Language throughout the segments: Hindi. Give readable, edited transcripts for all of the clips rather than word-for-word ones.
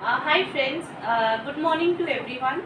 Hi friends, good morning to everyone.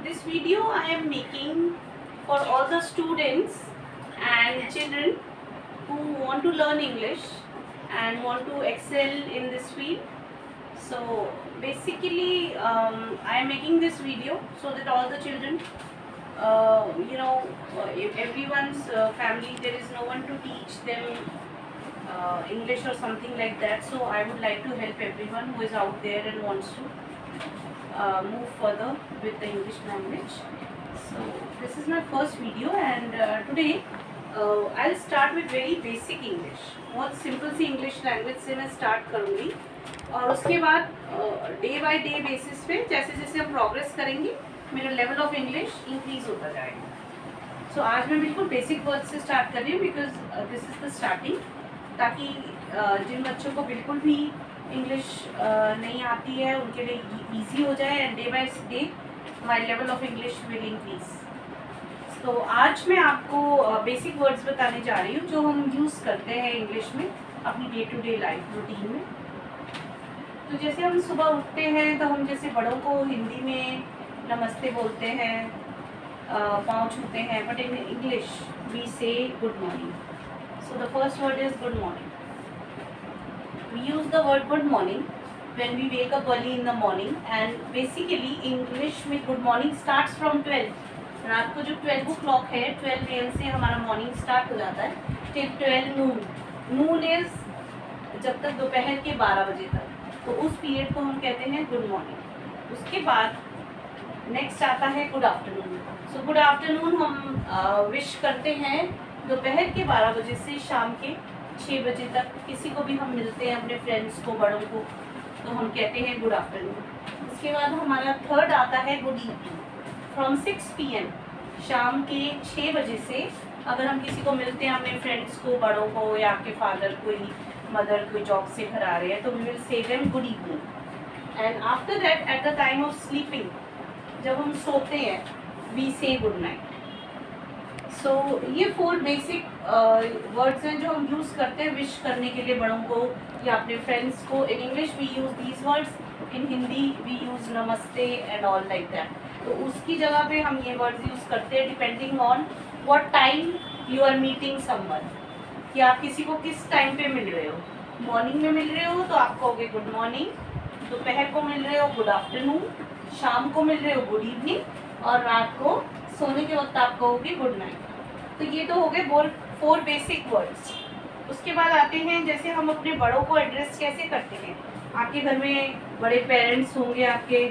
This video I am making for all the students and children who want to learn English and want to excel in this field. So basically I am making this video so that all the children, if everyone's family, there is no one to teach them English or something like that. So I would like to help everyone who is out there and wants to move further with the English language. So this is my first video, and today I'll start with very basic English. बहुत सिंपल सी इंग्लिश लैंग्वेज से मैं स्टार्ट करूँगी और उसके बाद डे बाय डे बेसिस पे जैसे जैसे हम प्रोग्रेस करेंगे मेरा लेवल ऑफ इंग्लिश इंक्रीज होता जाएगा. सो आज मैं बिल्कुल बेसिक वर्ड से स्टार्ट कर रही हूँ because this is the starting, ताकि जिन बच्चों को बिल्कुल भी इंग्लिश नहीं आती है उनके लिए इजी हो जाए and day by day my level of English will increase. तो आज मैं आपको बेसिक वर्ड्स बताने जा रही हूँ जो हम यूज़ करते हैं इंग्लिश में अपनी day to day life routine में. तो जैसे हम सुबह उठते हैं तो हम जैसे बड़ों को हिंदी में नमस्ते बोलते हैं, पाँव छूते हैं, बट इन इंग्लिश वी से good morning. So the first word is good morning. We use the word good morning when we wake up early in the morning, and basically English में good morning starts from 12. रात को जो 12 o'clock है 12 AM से हमारा मॉर्निंग स्टार्ट हो जाता है till 12 noon. Noon is जब तक दोपहर के 12 बजे तक, तो उस पीरियड को हम कहते हैं गुड मॉर्निंग. उसके बाद नेक्स्ट आता है good afternoon. So good afternoon हम विश करते हैं दोपहर के 12 बजे से शाम के 6 बजे तक. किसी को भी हम मिलते हैं अपने फ्रेंड्स को, बड़ों को, तो हम कहते हैं गुड आफ्टरनून. उसके बाद हमारा थर्ड आता है गुड इवनिंग. फ्रॉम 6 PM शाम के 6 बजे से अगर हम किसी को मिलते हैं अपने फ्रेंड्स को, बड़ों को, या आपके फादर, कोई मदर कोई जॉब से घर आ रहे हैं, तो we will say them good evening. And after that at the time of sleeping, जब हम सोते हैं, वी से गुड नाइट. सो ये 4 बेसिक वर्ड्स हैं जो हम यूज़ करते हैं विश करने के लिए बड़ों को या अपने फ्रेंड्स को. In English we use these words, in Hindi we use namaste and all like that. तो उसकी जगह पे हम ये वर्ड्स यूज़ करते हैं depending on what time you are meeting someone, कि आप किसी को किस टाइम पे मिल रहे हो. मॉर्निंग में मिल रहे हो तो आप कहोगे गुड मॉर्निंग, दोपहर को मिल रहे हो गुड आफ्टरनून, शाम को मिल रहे हो गुड इवनिंग, और रात को सोने के वक्त आप कहोगे गुड नाइट. तो ये तो हो गए 4 बेसिक वर्ड्स. उसके बाद आते हैं जैसे हम अपने बड़ों को एड्रेस कैसे करते हैं. आपके घर में बड़े पेरेंट्स होंगे, आपके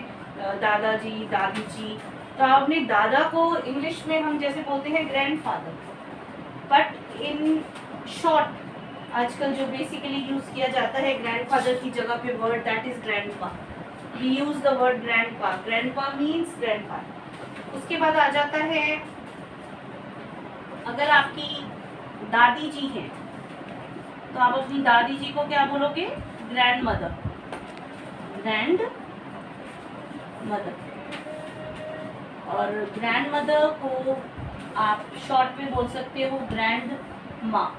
दादाजी दादी जी, तो आप अपने दादा को इंग्लिश में हम जैसे बोलते हैं ग्रैंडफादर, बट इन शॉर्ट आजकल जो बेसिकली यूज़ किया जाता है ग्रैंडफादर की जगह पे word that is grandpa. We use the word grandpa. Grandpa means grandfather. उसके बाद आ जाता है अगर आपकी दादी जी हैं तो आप अपनी दादी जी को क्या बोलोगे? Grand mother. Grand mother. और ग्रैंड मदर को आप शॉर्ट में बोल सकते हो ग्रैंड माँ.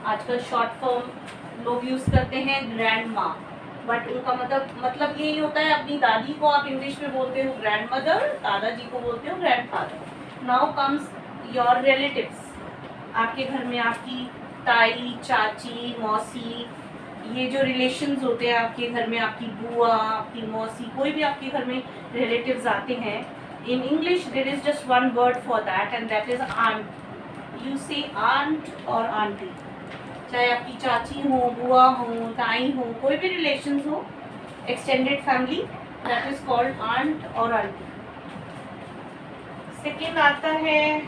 आजकल शॉर्ट फॉर्म लोग यूज़ करते हैं ग्रैंड माँ, बट उनका मतलब यही होता है. अपनी दादी को आप इंग्लिश में बोलते हो ग्रैंड मदर, दादाजी को बोलते हो grand father. Now comes your relatives. आपके घर में आपकी ताई, चाची, मौसी, ये जो रिलेशंस होते हैं आपके घर में, आपकी बुआ, आपकी मौसी, कोई भी आपके घर में रिलेटिव्स आते हैं. In English there is just one word for that and that is aunt. You say aunt और आंटी. चाहे आपकी चाची हो, बुआ हो, ताई हो, कोई भी रिलेशंस हो, extended family, that is called aunt और आंटी. सेकेंड आता है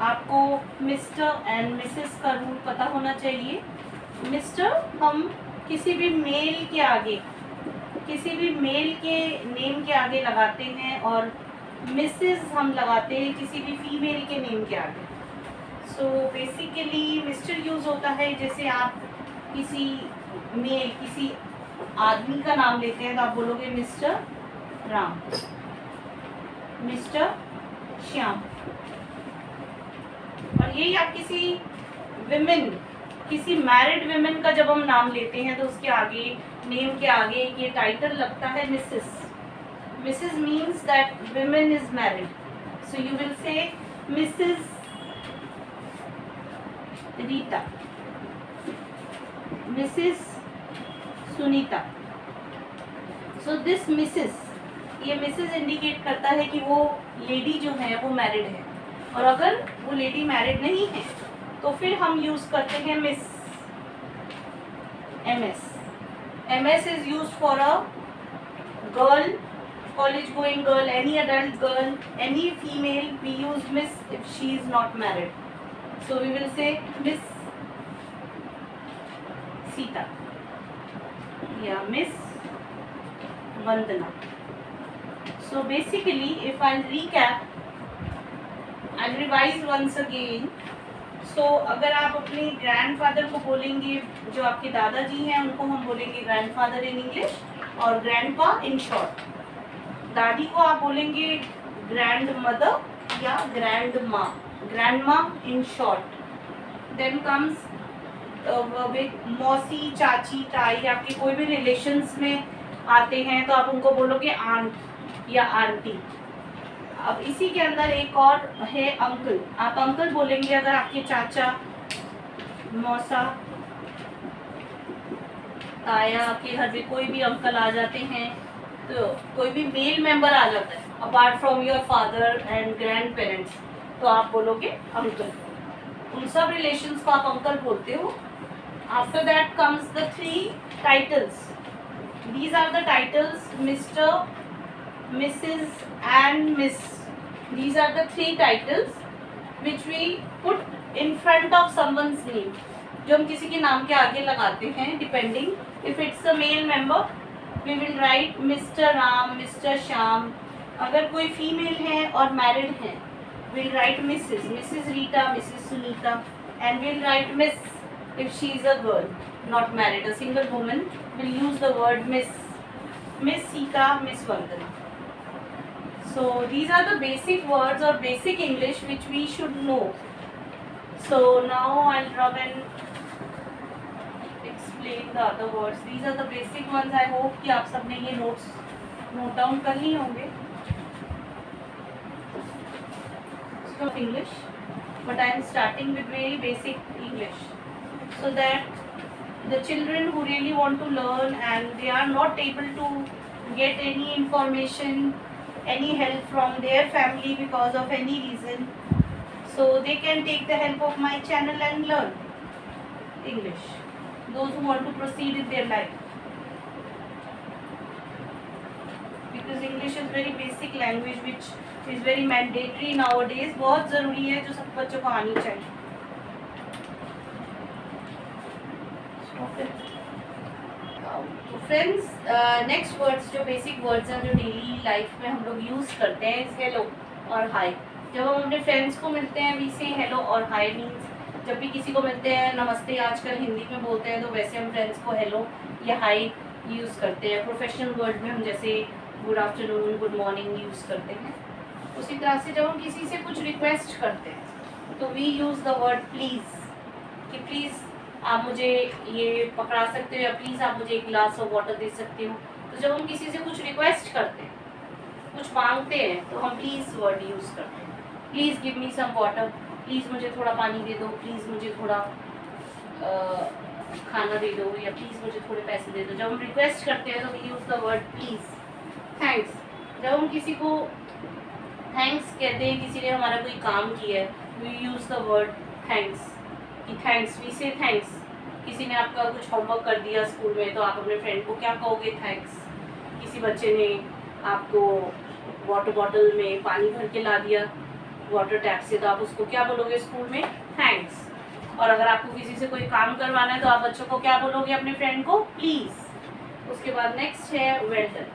आपको मिस्टर एंड मिसेस का रूल पता होना चाहिए. मिस्टर हम किसी भी मेल के आगे, किसी भी मेल के नेम के आगे लगाते हैं, और मिसेस हम लगाते हैं किसी भी फीमेल के नेम के आगे. सो बेसिकली मिस्टर यूज़ होता है जैसे आप किसी मेल, किसी आदमी का नाम लेते हैं तो आप बोलोगे मिस्टर राम, मिस्टर श्याम. और यही आप किसी विमेन, किसी मैरिड विमेन का जब हम नाम लेते हैं तो उसके आगे नेम के आगे ये टाइटल लगता है Mrs. Mrs means that women is married. So you will say Mrs Rita, Mrs Sunita. So this Mrs, ये मिसेस इंडिकेट करता है कि वो लेडी जो है वो मैरिड है. और अगर वो लेडी मैरिड नहीं है तो फिर हम यूज करते हैं miss. MS. MS is used for a girl, college going girl, any adult girl, any female. We use miss if she is not married. So we will say Miss Sita. Yeah, Miss Vandana. So basically, if I'll recap, I'll revise once again. So अगर आप अपने ग्रैंडफादर को बोलेंगे, जो आपके दादाजी हैं उनको हम बोलेंगे ग्रैंडफादर इन इंग्लिश और ग्रैंडपा इन शॉर्ट. दादी को आप बोलेंगे ग्रैंड मदर या ग्रैंड माँ, ग्रैंड माँ इन शॉर्ट. देन कम्स मौसी, चाची, ताई. आपके कोई भी रिलेशंस में आते हैं तो आप उनको बोलोगे आंट या आंटी. अब इसी के अंदर एक और है अंकल. आप अंकल बोलेंगे अगर आपके चाचा, मौसा, ताया, आपके घर में कोई भी अंकल आ जाते हैं, तो कोई भी मेल मेंबर आ जाता है apart from your father and grand parents, तो आप बोलोगे अंकल. उन सब रिलेशंस को आप अंकल बोलते हो. After that comes the 3 titles. These are the titles mister, Mrs. and Miss. These are the 3 titles which we put in front of someone's name. जो हम किसी के नाम के आगे लगाते हैं. Depending if it's a male member, we will write Mr. Ram, Mr. Sham. अगर कोई फीमेल है और मैरिड है, we'll write Mrs. Mrs. Rita, Mrs. Sunita, and we'll write Miss if she is a girl, not married. A single woman will use the word Miss. Miss Sita, Miss Vandana. So these are the basic words or basic English which we should know. So now I'll rub and explain the other words. These are the basic ones. I hope कि आप सबने ये note down कर लिए होंगे. So English, but I am starting with very basic English, so that the children who really want to learn and they are not able to get any information, any help from their family because of any reason, so they can take the help of my channel and learn English. Those who want to proceed in their life, because English is very basic language which is very mandatory nowadays. बहुत ज़रूरी है, जो सब बच्चों को आनी चाहिए. तो फ्रेंड्स, नेक्स्ट वर्ड्स जो बेसिक वर्ड्स हैं जो डेली लाइफ में हम लोग यूज़ करते हैं इस हेलो और हाय. जब हम अपने फ्रेंड्स को मिलते हैं वी से हेलो और हाय. मीन्स जब भी किसी को मिलते हैं, नमस्ते आजकल हिंदी में बोलते हैं, तो वैसे हम फ्रेंड्स को हेलो या हाय यूज़ करते हैं. प्रोफेशनल वर्ड में हम जैसे good afternoon, good morning use करते हैं. उसी तरह से जब हम किसी से कुछ रिक्वेस्ट करते हैं तो we use the word please, कि प्लीज़ आप मुझे ये पकड़ा सकते हो या प्लीज़ आप मुझे एक गिलास ऑफ वाटर दे सकते हो. तो जब हम किसी से कुछ रिक्वेस्ट करते हैं, कुछ मांगते हैं, तो हम प्लीज़ वर्ड यूज़ करते हैं. Please give me some water, please मुझे थोड़ा पानी दे दो, प्लीज़ मुझे थोड़ा खाना दे दो, या प्लीज़ मुझे थोड़े पैसे दे दो. जब हम रिक्वेस्ट करते हैं तो we use the word please. Thanks, जब हम किसी को थैंक्स कहते हैं, किसी ने हमारा कोई काम किया है, we use the word thanks. कि थैंक्स, वी से थैंक्स. किसी ने आपका कुछ होमवर्क कर दिया स्कूल में, तो आप अपने फ्रेंड को क्या कहोगे? थैंक्स. किसी बच्चे ने आपको वाटर बॉटल में पानी भर के ला दिया वाटर टैप से, तो आप उसको क्या बोलोगे स्कूल में? थैंक्स. और अगर आपको किसी से कोई काम करवाना है तो आप बच्चों को क्या बोलोगे अपने फ्रेंड को? प्लीज़. उसके बाद नेक्स्ट है वेल डन.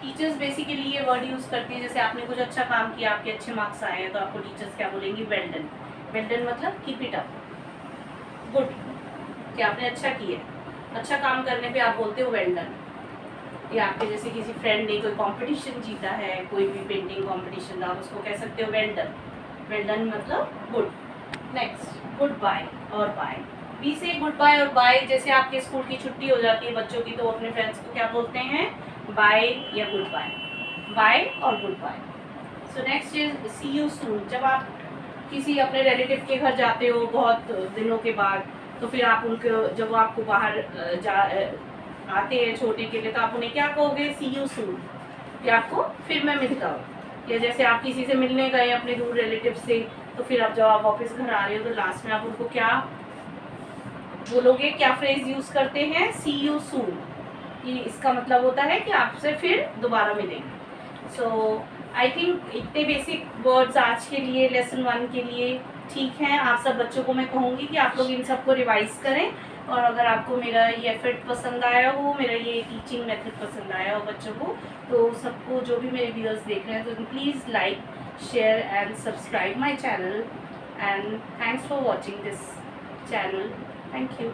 टीचर्स बेसिकली ये वर्ड यूज़ करती है. जैसे आपने कुछ अच्छा काम किया, आपके अच्छे मार्क्स आए हैं, तो आपको टीचर्स क्या बोलेंगी? Well done. वेल डन मतलब कीप इट अप, गुड, कि आपने अच्छा किया. अच्छा काम करने पे आप बोलते हो वेल डन. या आपके जैसे किसी फ्रेंड ने कोई कंपटीशन जीता है, कोई भी पेंटिंग कंपटीशन, तो आप उसको कह सकते हो वेल डन. वेल डन मतलब गुड. नेक्स्ट गुड बाय और बाय. वी से गुड बाय और बाय, जैसे आपके स्कूल की छुट्टी हो जाती है बच्चों की तो अपने फ्रेंड्स को क्या बोलते हैं, बाय या गुड बाय, बाय और goodbye. So next is see you soon. जब आप किसी अपने रिलेटिव के घर जाते हो बहुत दिनों के बाद, तो फिर आप उनको, जब वो आपको बाहर आते हैं छोटे के लिए, तो आप उन्हें क्या कहोगे, सी यू सून, या आपको फिर मैं मिलता हूँ। या जैसे आप किसी से मिलने गए अपने दूर रिलेटिव से, तो फिर अब जब आप वापस घर आ रहे हो तो लास्ट में आप उनको क्या बोलोगे, क्या फ्रेज यूज करते हैं, सी यू सून, कि इसका मतलब होता है कि आपसे फिर दोबारा मिलेंगे। सो आई थिंक इतने बेसिक वर्ड्स आज के लिए लेसन 1 के लिए ठीक हैं। आप सब बच्चों को मैं कहूँगी कि आप लोग इन सबको रिवाइज करें, और अगर आपको मेरा ये एफर्ट पसंद आया हो, मेरा ये टीचिंग मेथड पसंद आया हो बच्चों को, तो सबको, जो भी मेरे व्यूअर्स देख रहे हैं, तो please like, share and subscribe my channel, and thanks for watching this channel. Thank you.